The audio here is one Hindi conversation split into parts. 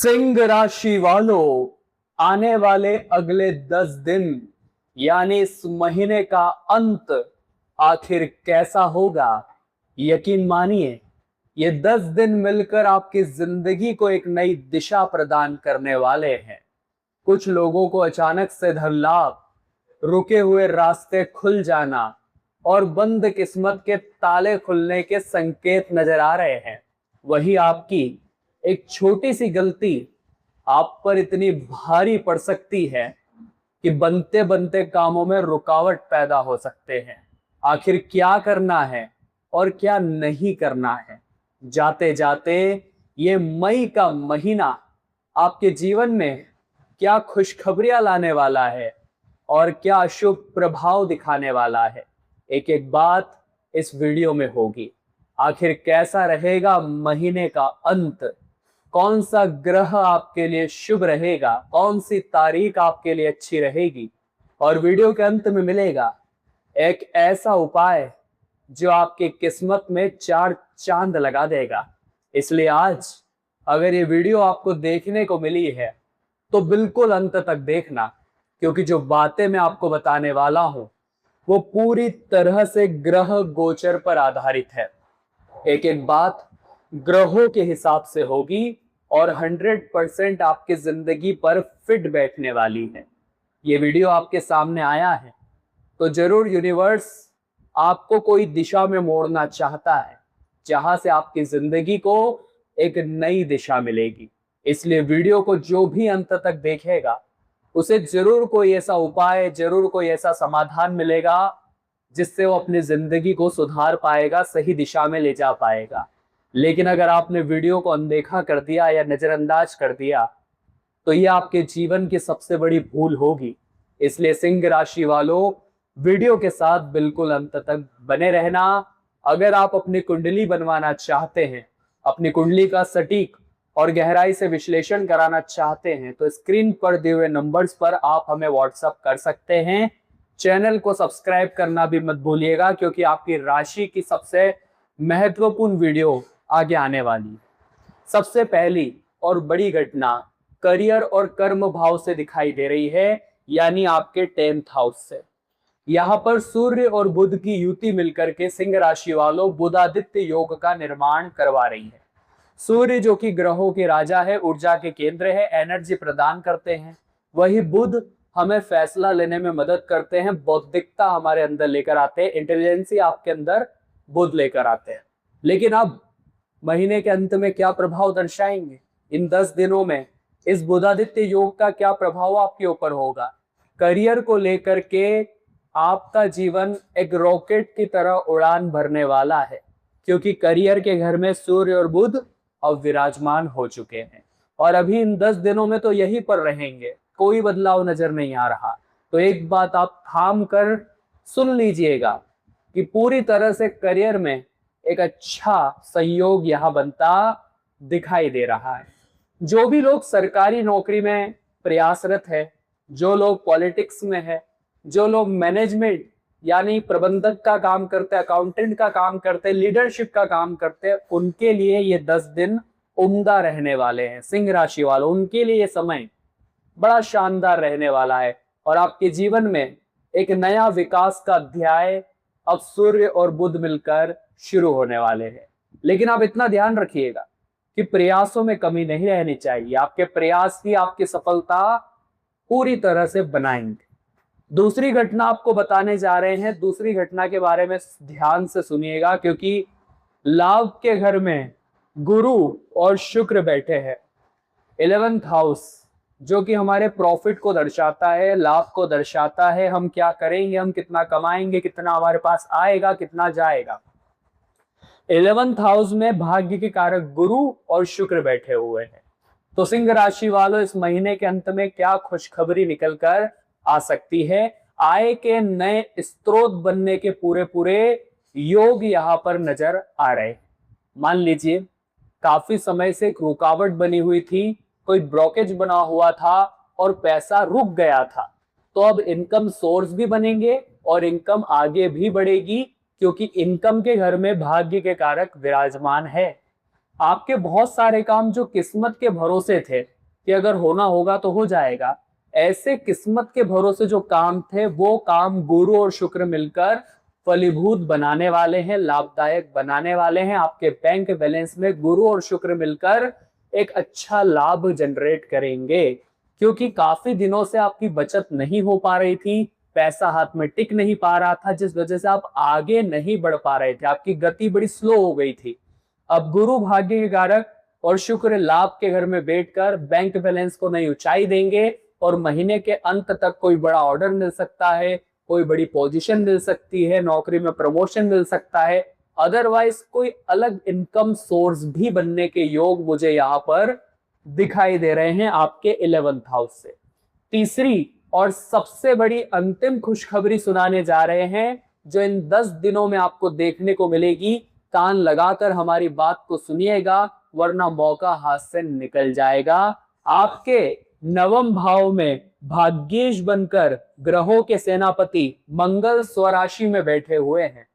सिंह राशि वालों, आने वाले अगले 10 दिन यानी इस महीने का अंत आखिर कैसा होगा। यकीन मानिए, ये 10 दिन मिलकर आपकी जिंदगी को एक नई दिशा प्रदान करने वाले हैं। कुछ लोगों को अचानक से धन लाभ, रुके हुए रास्ते खुल जाना और बंद किस्मत के ताले खुलने के संकेत नजर आ रहे हैं। वही आपकी एक छोटी सी गलती आप पर इतनी भारी पड़ सकती है कि बनते बनते कामों में रुकावट पैदा हो सकते हैं। आखिर क्या करना है और क्या नहीं करना है, जाते जाते ये मई का महीना आपके जीवन में क्या खुशखबरियां लाने वाला है और क्या अशुभ प्रभाव दिखाने वाला है, एक एक बात इस वीडियो में होगी। आखिर कैसा रहेगा महीने का अंत, कौन सा ग्रह आपके लिए शुभ रहेगा, कौन सी तारीख आपके लिए अच्छी रहेगी, और वीडियो के अंत में मिलेगा एक ऐसा उपाय जो आपकी किस्मत में 4 चांद लगा देगा। इसलिए आज अगर ये वीडियो आपको देखने को मिली है तो बिल्कुल अंत तक देखना, क्योंकि जो बातें मैं आपको बताने वाला हूं वो पूरी तरह से ग्रह गोचर पर आधारित है। एक एक बात ग्रहों के हिसाब से होगी और 100% आपकी जिंदगी पर फिट बैठने वाली है। ये वीडियो आपके सामने आया है तो जरूर यूनिवर्स आपको कोई दिशा में मोड़ना चाहता है, जहां से आपकी जिंदगी को एक नई दिशा मिलेगी। इसलिए वीडियो को जो भी अंत तक देखेगा उसे जरूर कोई ऐसा उपाय, जरूर कोई ऐसा समाधान मिलेगा जिससे वो अपनी जिंदगी को सुधार पाएगा, सही दिशा में ले जा पाएगा। लेकिन अगर आपने वीडियो को अनदेखा कर दिया या नजरअंदाज कर दिया तो ये आपके जीवन की सबसे बड़ी भूल होगी। इसलिए सिंह राशि वालों, वीडियो के साथ बिल्कुल अंत तक बने रहना। अगर आप अपनी कुंडली बनवाना चाहते हैं, अपनी कुंडली का सटीक और गहराई से विश्लेषण कराना चाहते हैं तो स्क्रीन पर दिए हुए नंबर्स पर आप हमें व्हाट्सएप कर सकते हैं। चैनल को सब्सक्राइब करना भी मत भूलिएगा, क्योंकि आपकी राशि की सबसे महत्वपूर्ण वीडियो आगे आने वाली है। सबसे पहली और बड़ी घटना करियर और कर्म भाव से दिखाई दे रही है, यानी आपके 10th हाउस से। यहाँ पर सूर्य और बुध की युति मिलकर के सिंह राशि वालों बुधादित्य योग का निर्माण करवा रही है। सूर्य जो कि ग्रहों के राजा है, ऊर्जा के केंद्र है, एनर्जी प्रदान करते हैं। वही बुध हमें फैसला लेने में मदद करते हैं, बौद्धिकता हमारे अंदर लेकर आते हैं, इंटेलिजेंसी आपके अंदर बुध लेकर आते हैं। लेकिन अब महीने के अंत में क्या प्रभाव दर्शाएंगे, इन 10 दिनों में इस बुधादित्य योग का क्या प्रभाव आपके ऊपर होगा। करियर को लेकर के आपका जीवन एक रॉकेट की तरह उड़ान भरने वाला है, क्योंकि करियर के घर में सूर्य और बुध अब विराजमान हो चुके हैं और अभी इन 10 दिनों में तो यहीं पर रहेंगे, कोई बदलाव नजर नहीं आ रहा। तो एक बात आप थाम कर सुन लीजिएगा कि पूरी तरह से करियर में एक अच्छा संयोग यहां बनता दिखाई दे रहा है। जो भी लोग सरकारी नौकरी में प्रयासरत है, जो लोग पॉलिटिक्स में है, जो लोग मैनेजमेंट यानी प्रबंधक का काम करते हैं, अकाउंटेंट का काम करते हैं, लीडरशिप का काम करते हैं, उनके लिए ये 10 दिन उम्दा रहने वाले हैं। सिंह राशि वालों, उनके लिए ये समय बड़ा शानदार रहने वाला है और आपके जीवन में एक नया विकास का अध्याय अब सूर्य और बुध मिलकर शुरू होने वाले हैं। लेकिन आप इतना ध्यान रखिएगा कि प्रयासों में कमी नहीं रहनी चाहिए। आपके प्रयास ही आपकी सफलता पूरी तरह से बनाएंगे। दूसरी घटना आपको बताने जा रहे हैं, दूसरी घटना के बारे में ध्यान से सुनिएगा, क्योंकि लाभ के घर में गुरु और शुक्र बैठे हैं। 11th हाउस जो कि हमारे प्रॉफिट को दर्शाता है, लाभ को दर्शाता है, हम क्या करेंगे, हम कितना कमाएंगे, कितना हमारे पास आएगा, कितना जाएगा। 11th हाउस में भाग्य के कारक गुरु और शुक्र बैठे हुए हैं। तो सिंह राशि वालों, इस महीने के अंत में क्या खुशखबरी निकलकर आ सकती है। आय के नए स्रोत बनने के पूरे पूरे योग यहां पर नजर आ रहे हैं। मान लीजिए काफी समय से एक रुकावट बनी हुई थी, कोई ब्लॉकेज बना हुआ था और पैसा रुक गया था, तो अब इनकम सोर्स भी बनेंगे और इनकम आगे भी बढ़ेगी, क्योंकि इनकम के घर में भाग्य के कारक विराजमान है। आपके बहुत सारे काम जो किस्मत के भरोसे थे कि अगर होना होगा तो हो जाएगा, ऐसे किस्मत के भरोसे जो काम थे वो काम गुरु और शुक्र मिलकर फलीभूत बनाने वाले हैं, लाभदायक बनाने वाले हैं। आपके बैंक बैलेंस में गुरु और शुक्र मिलकर एक अच्छा लाभ जनरेट करेंगे, क्योंकि काफी दिनों से आपकी बचत नहीं हो पा रही थी, पैसा हाथ में टिक नहीं पा रहा था, जिस वजह से आप आगे नहीं बढ़ पा रहे थे, आपकी गति बड़ी स्लो हो गई थी। अब गुरु भाग्य के कारक और शुक्र लाभ के घर में बैठकर बैंक बैलेंस को नई ऊंचाई देंगे और महीने के अंत तक कोई बड़ा ऑर्डर मिल सकता है, कोई बड़ी पोजीशन मिल सकती है, नौकरी में प्रमोशन मिल सकता है, अदरवाइज कोई अलग इनकम सोर्स भी बनने के योग मुझे यहाँ पर दिखाई दे रहे हैं आपके 11th हाउस से। तीसरी और सबसे बड़ी अंतिम खुशखबरी सुनाने जा रहे हैं, जो इन 10 दिनों में आपको देखने को मिलेगी। कान लगाकर हमारी बात को सुनिएगा, वरना मौका हाथ से निकल जाएगा। आपके 9वें भाव में भाग्येश बनकर ग्रहों के सेनापति मंगल स्वराशि में बैठे हुए हैं।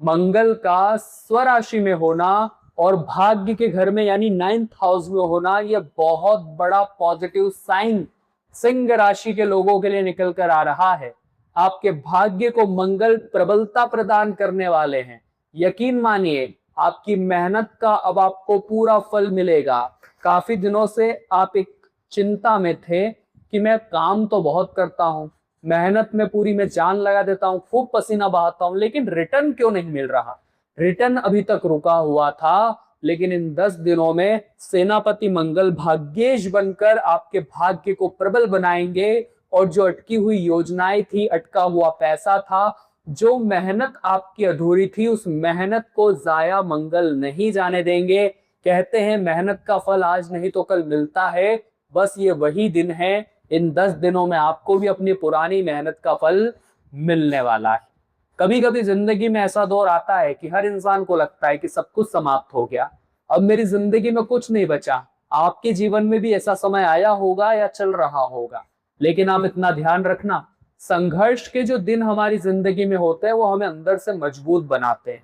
मंगल का स्वराशि में होना और भाग्य के घर में यानी 9th हाउस में होना, यह बहुत बड़ा पॉजिटिव साइन सिंह राशि के लोगों के लिए निकल कर आ रहा है। आपके भाग्य को मंगल प्रबलता प्रदान करने वाले हैं। यकीन मानिए, आपकी मेहनत का अब आपको पूरा फल मिलेगा। काफी दिनों से आप एक चिंता में थे कि मैं काम तो बहुत करता हूं, मेहनत में पूरी मैं जान लगा देता हूं, खूब पसीना बहाता हूं, लेकिन रिटर्न क्यों नहीं मिल रहा। रिटर्न अभी तक रुका हुआ था, लेकिन इन 10 दिनों में सेनापति मंगल भाग्येश बनकर आपके भाग्य को प्रबल बनाएंगे और जो अटकी हुई योजनाएं थी, अटका हुआ पैसा था, जो मेहनत आपकी अधूरी थी, उस मेहनत को जाया मंगल नहीं जाने देंगे। कहते हैं मेहनत का फल आज नहीं तो कल मिलता है, बस ये वही दिन है। इन 10 दिनों में आपको भी अपनी पुरानी मेहनत का फल मिलने वाला है। कभी कभी जिंदगी में ऐसा दौर आता है कि हर इंसान को लगता है कि सब कुछ समाप्त हो गया, अब मेरी जिंदगी में कुछ नहीं बचा। आपके जीवन में भी ऐसा समय आया होगा या चल रहा होगा, लेकिन आप इतना ध्यान रखना, संघर्ष के जो दिन हमारी जिंदगी में होते हैं वो हमें अंदर से मजबूत बनाते हैं।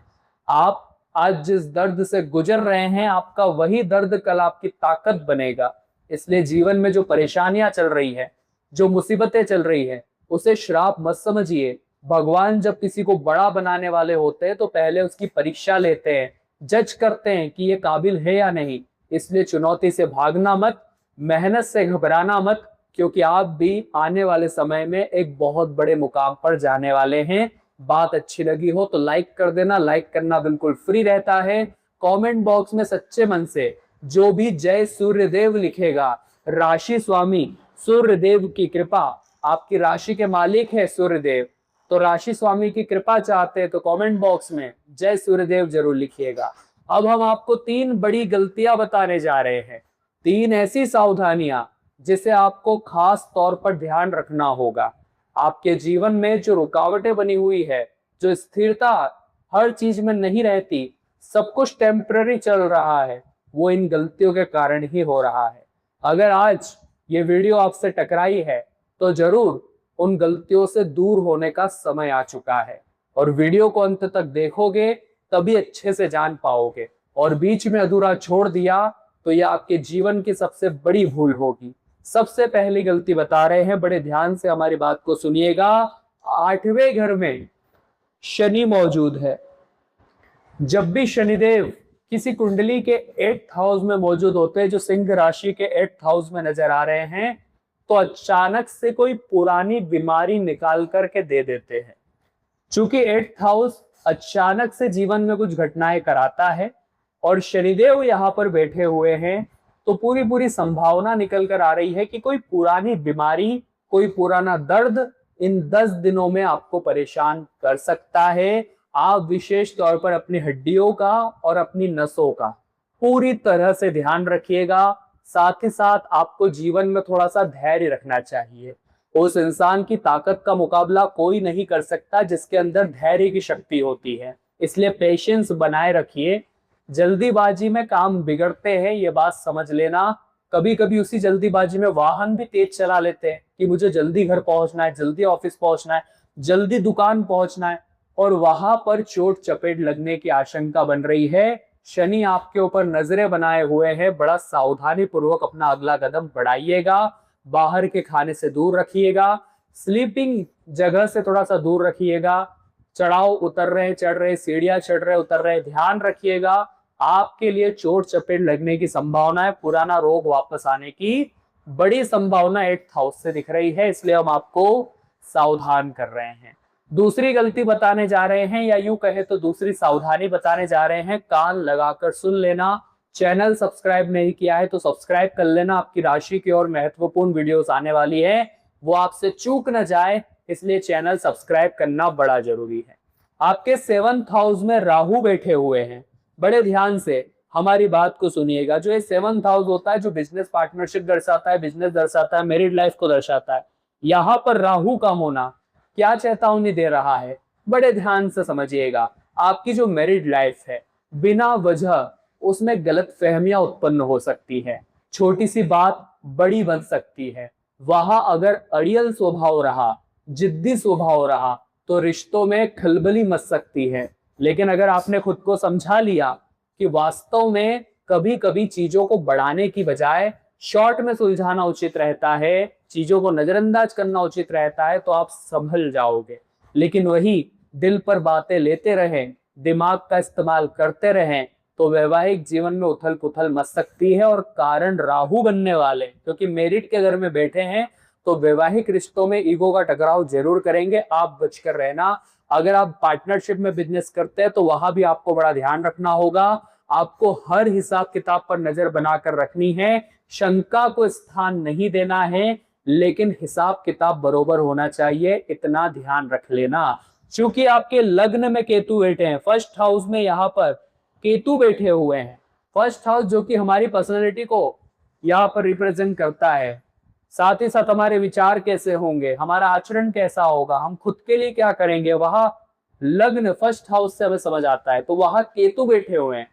आप आज जिस दर्द से गुजर रहे हैं, आपका वही दर्द कल आपकी ताकत बनेगा। इसलिए जीवन में जो परेशानियां चल रही है, जो मुसीबतें चल रही है, उसे श्राप मत समझिए। भगवान जब किसी को बड़ा बनाने वाले होते हैं तो पहले उसकी परीक्षा लेते हैं, जज करते हैं कि ये काबिल है या नहीं। इसलिए चुनौती से भागना मत, मेहनत से घबराना मत, क्योंकि आप भी आने वाले समय में एक बहुत बड़े मुकाम पर जाने वाले हैं। बात अच्छी लगी हो तो लाइक कर देना, लाइक करना बिल्कुल फ्री रहता है। कमेंट बॉक्स में सच्चे मन से जो भी जय सूर्यदेव लिखेगा, राशि स्वामी सूर्यदेव की कृपा, आपकी राशि के मालिक है सूर्यदेव, तो राशि स्वामी की कृपा चाहते हैं तो कमेंट बॉक्स में जय सूर्यदेव जरूर लिखिएगा। अब हम आपको 3 बड़ी गलतियां बताने जा रहे हैं, 3 ऐसी सावधानियां जिसे आपको खास तौर पर ध्यान रखना होगा। आपके जीवन में जो रुकावटें बनी हुई है, जो स्थिरता हर चीज में नहीं रहती, सब कुछ टेम्पररी चल रहा है, वो इन गलतियों के कारण ही हो रहा है। अगर आज ये वीडियो आपसे टकराई है तो जरूर उन गलतियों से दूर होने का समय आ चुका है, और वीडियो को अंत तक देखोगे तभी अच्छे से जान पाओगे, और बीच में अधूरा छोड़ दिया तो यह आपके जीवन की सबसे बड़ी भूल होगी। सबसे पहली गलती बता रहे हैं, बड़े ध्यान से हमारी बात को सुनिएगा। 8वें घर में शनि मौजूद है। जब भी शनिदेव किसी कुंडली के 8th हाउस में मौजूद होते हैं, जो सिंह राशि के 8th हाउस में नजर आ रहे हैं, तो अचानक से कोई पुरानी बीमारी निकाल करके दे देते हैं। चूंकि 8th हाउस अचानक से जीवन में कुछ घटनाएं कराता है और शनिदेव यहाँ पर बैठे हुए हैं, तो पूरी संभावना निकल कर आ रही है कि कोई पुरानी बीमारी, कोई पुराना दर्द इन 10 दिनों में आपको परेशान कर सकता है। आप विशेष तौर पर अपनी हड्डियों का और अपनी नसों का पूरी तरह से ध्यान रखिएगा। साथ ही साथ आपको जीवन में थोड़ा सा धैर्य रखना चाहिए। उस इंसान की ताकत का मुकाबला कोई नहीं कर सकता जिसके अंदर धैर्य की शक्ति होती है, इसलिए पेशेंस बनाए रखिए। जल्दीबाजी में काम बिगड़ते हैं, ये बात समझ लेना। कभी कभी उसी जल्दीबाजी में वाहन भी तेज चला लेते हैं कि मुझे जल्दी घर पहुंचना है, जल्दी ऑफिस पहुंचना है, जल्दी दुकान पहुंचना है, और वहां पर चोट चपेट लगने की आशंका बन रही है। शनि आपके ऊपर नजरें बनाए हुए हैं, बड़ा सावधानी पूर्वक अपना अगला कदम बढ़ाइएगा। बाहर के खाने से दूर रखिएगा, स्लीपिंग जगह से थोड़ा सा दूर रखिएगा। चढ़ाव उतर रहे, चढ़ रहे, सीढ़ियां चढ़ रहे, उतर रहे, ध्यान रखिएगा। आपके लिए चोट चपेट लगने की संभावना है, पुराना रोग वापस आने की बड़ी संभावना 8th हाउस से दिख रही है, इसलिए हम आपको सावधान कर रहे हैं। दूसरी गलती बताने जा रहे हैं, या यूं कहे तो दूसरी सावधानी बताने जा रहे हैं, कान लगाकर सुन लेना। चैनल सब्सक्राइब नहीं किया है तो सब्सक्राइब कर लेना, आपकी राशि की और महत्वपूर्ण वीडियोस आने वाली है, वो आपसे चूक न जाए, इसलिए चैनल सब्सक्राइब करना बड़ा जरूरी है। आपके 7th हाउस में राहु बैठे हुए हैं, बड़े ध्यान से हमारी बात को सुनिएगा। जो ये 7th हाउस होता है, जो बिजनेस पार्टनरशिप दर्शाता है, बिजनेस दर्शाता है, मैरिड लाइफ को दर्शाता है, यहाँ पर राहु का होना क्या चेतावनी दे रहा है, बड़े ध्यान से समझिएगा। आपकी जो मैरिड लाइफ है, बिना वजह उसमें गलत फहमियां उत्पन्न हो सकती है, छोटी सी बात बड़ी बन सकती है। वहां अगर अड़ियल स्वभाव रहा, जिद्दी स्वभाव रहा, तो रिश्तों में खलबली मच सकती है। लेकिन अगर आपने खुद को समझा लिया कि वास्तव में कभी कभी चीजों को बढ़ाने की बजाय शॉर्ट में सुलझाना उचित रहता है, चीजों को नजरअंदाज करना उचित रहता है, तो आप संभल जाओगे। लेकिन वही दिल पर बातें लेते रहें, दिमाग का इस्तेमाल करते रहें, तो वैवाहिक जीवन में उथल पुथल मच सकती है। और कारण राहु बनने वाले, क्योंकि मेरिट के घर में बैठे हैं, तो वैवाहिक रिश्तों में ईगो का टकराव जरूर करेंगे, आप बचकर रहना। अगर आप पार्टनरशिप में बिजनेस करते हैं तो वहां भी आपको बड़ा ध्यान रखना होगा। आपको हर हिसाब किताब पर नजर बनाकर रखनी है, शंका को स्थान नहीं देना है, लेकिन हिसाब किताब बरोबर होना चाहिए, इतना ध्यान रख लेना। चूंकि आपके लग्न में केतु बैठे हैं, 1st हाउस में यहाँ पर केतु बैठे हुए हैं, 1st हाउस जो कि हमारी पर्सनैलिटी को यहाँ पर रिप्रेजेंट करता है, साथ ही साथ हमारे विचार कैसे होंगे, हमारा आचरण कैसा होगा, हम खुद के लिए क्या करेंगे, वहां लग्न 1st हाउस से हमें समझ आता है। तो वहां केतु बैठे हुए हैं,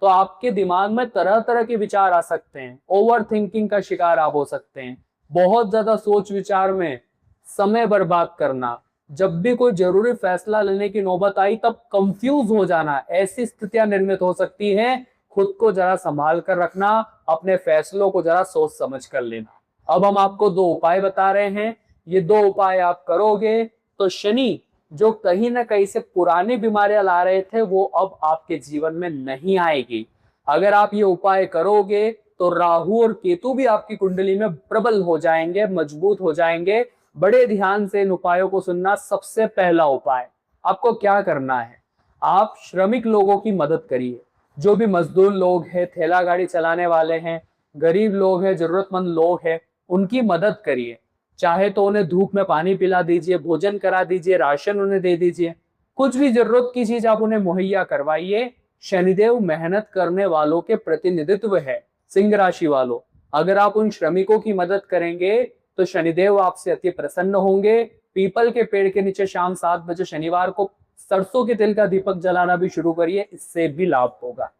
तो आपके दिमाग में तरह तरह के विचार आ सकते हैं, ओवर थिंकिंग का शिकार आप हो सकते हैं, बहुत ज्यादा सोच विचार में समय बर्बाद करना, जब भी कोई जरूरी फैसला लेने की नौबत आई तब कंफ्यूज हो जाना, ऐसी स्थितियां निर्मित हो सकती हैं। खुद को जरा संभाल कर रखना, अपने फैसलों को जरा सोच समझ कर लेना। अब हम आपको 2 उपाय बता रहे हैं, ये 2 उपाय आप करोगे तो शनि जो कहीं ना कहीं से पुरानी बीमारियां ला रहे थे, वो अब आपके जीवन में नहीं आएगी। अगर आप ये उपाय करोगे तो राहु और केतु भी आपकी कुंडली में प्रबल हो जाएंगे, मजबूत हो जाएंगे। बड़े ध्यान से इन उपायों को सुनना। सबसे पहला उपाय आपको क्या करना है, आप श्रमिक लोगों की मदद करिए। जो भी मजदूर लोग हैं, ठेला गाड़ी चलाने वाले हैं, गरीब लोग हैं, जरूरतमंद लोग हैं, उनकी मदद करिए। चाहे तो उन्हें धूप में पानी पिला दीजिए, भोजन करा दीजिए, राशन उन्हें दे दीजिए, कुछ भी जरूरत की चीज आप उन्हें मुहैया करवाइए। शनिदेव मेहनत करने वालों के प्रतिनिधित्व है। सिंह राशि वालों, अगर आप उन श्रमिकों की मदद करेंगे तो शनिदेव आपसे अति प्रसन्न होंगे। पीपल के पेड़ के नीचे शाम 7 बजे शनिवार को सरसों के तेल का दीपक जलाना भी शुरू करिए, इससे भी लाभ होगा।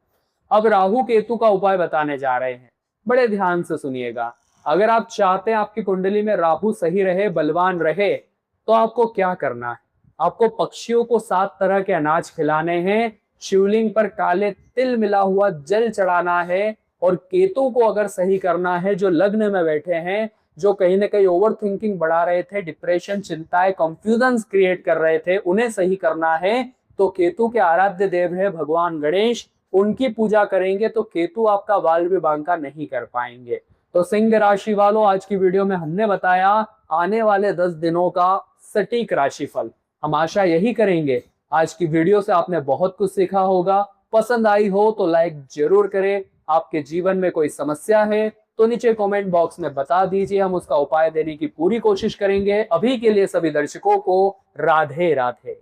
अब राहु केतु का उपाय बताने जा रहे हैं, बड़े ध्यान से सुनिएगा। अगर आप चाहते हैं आपकी कुंडली में राहु सही रहे, बलवान रहे, तो आपको क्या करना है, आपको पक्षियों को 7 तरह के अनाज खिलाने हैं, शिवलिंग पर काले तिल मिला हुआ जल चढ़ाना है। और केतु को अगर सही करना है, जो लग्न में बैठे हैं, जो कहीं ना कहीं ओवर थिंकिंग बढ़ा रहे थे, डिप्रेशन, चिंताएं, कंफ्यूजन क्रिएट कर रहे थे, उन्हें सही करना है, तो केतु के आराध्य देव है भगवान गणेश, उनकी पूजा करेंगे तो केतु आपका बाल भी बांका नहीं कर पाएंगे। तो सिंह राशि वालों, आज की वीडियो में हमने बताया आने वाले 10 दिनों का सटीक राशिफल। हम आशा यही करेंगे आज की वीडियो से आपने बहुत कुछ सीखा होगा। पसंद आई हो तो लाइक जरूर करें। आपके जीवन में कोई समस्या है तो नीचे कमेंट बॉक्स में बता दीजिए, हम उसका उपाय देने की पूरी कोशिश करेंगे। अभी के लिए सभी दर्शकों को राधे राधे।